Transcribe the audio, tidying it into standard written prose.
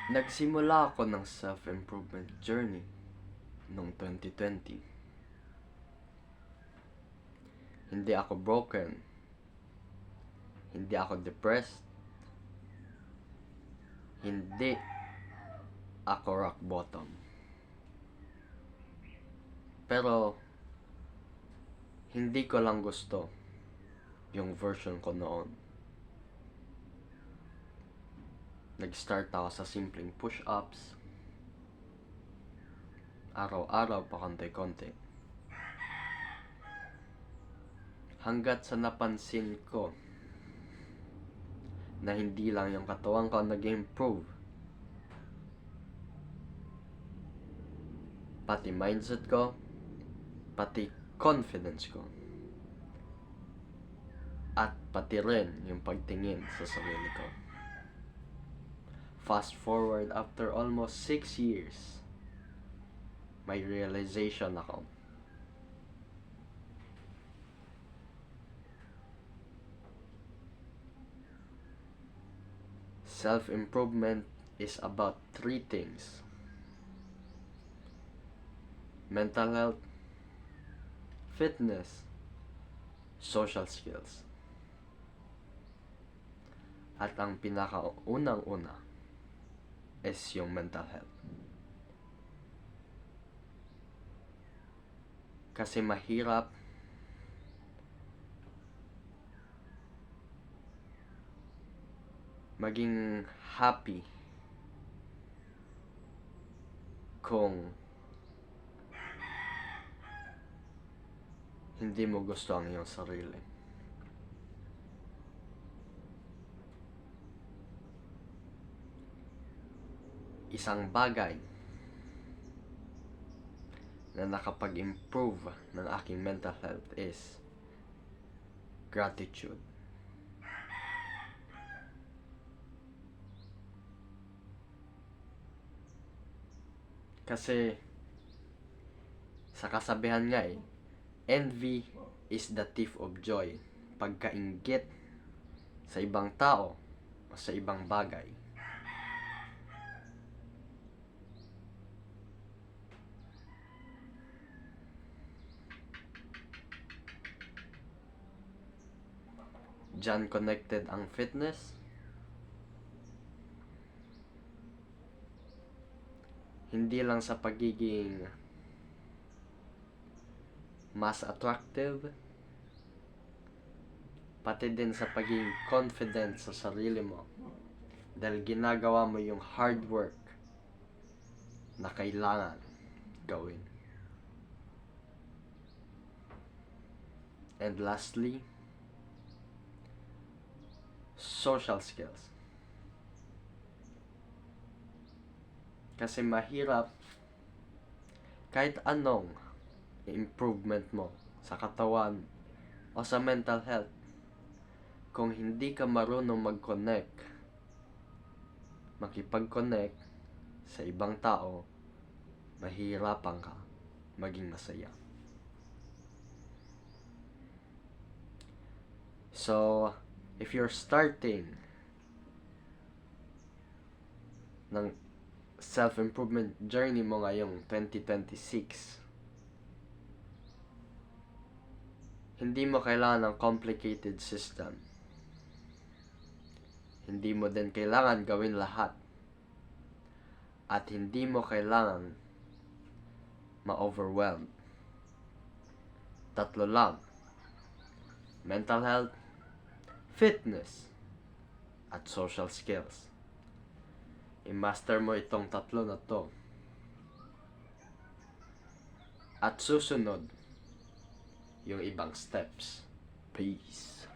Nagsimula ako ng self-improvement journey noong 2020. Hindi ako broken. Hindi ako depressed. Hindi ako rock bottom. Pero, hindi ko lang gusto yung version ko noon. Nag-start ako sa simpleng push-ups. Araw-araw pa konti-konti. Hanggat sa napansin ko na hindi lang yung katawan ko nag-improve, pati mindset ko, pati confidence ko, at pati rin yung pagtingin sa sarili ko. Fast forward after almost 6 years, may realization ako. Self-improvement is about 3 things: mental health, fitness, social skills. At ang pinakaunang-una is yung mental health. Kasi mahirap maging happy kung hindi mo gusto ang iyong sarili. Isang bagay na nakapag-improve ng aking mental health is gratitude. Kasi sa kasabihan nga envy is the thief of joy. Pagkainggit sa ibang tao o sa ibang bagay, diyan connected ang fitness, hindi lang sa pagiging mas attractive, pati din sa pagiging confident sa sarili mo, dahil ginagawa mo yung hard work na kailangan gawin. And lastly, social skills. Kasi mahirap kahit anong improvement mo sa katawan o sa mental health, kung hindi ka marunong makipag-connect sa ibang tao, mahirapan ka maging masaya. So, if you're starting ng self-improvement journey mo ngayong 2026, hindi mo kailangan ng complicated system. Hindi mo din kailangan gawin lahat. At hindi mo kailangan ma-overwhelm. 3 lang: mental health, fitness, at social skills. I-master mo itong 3 na to, at susunod yung ibang steps. Peace.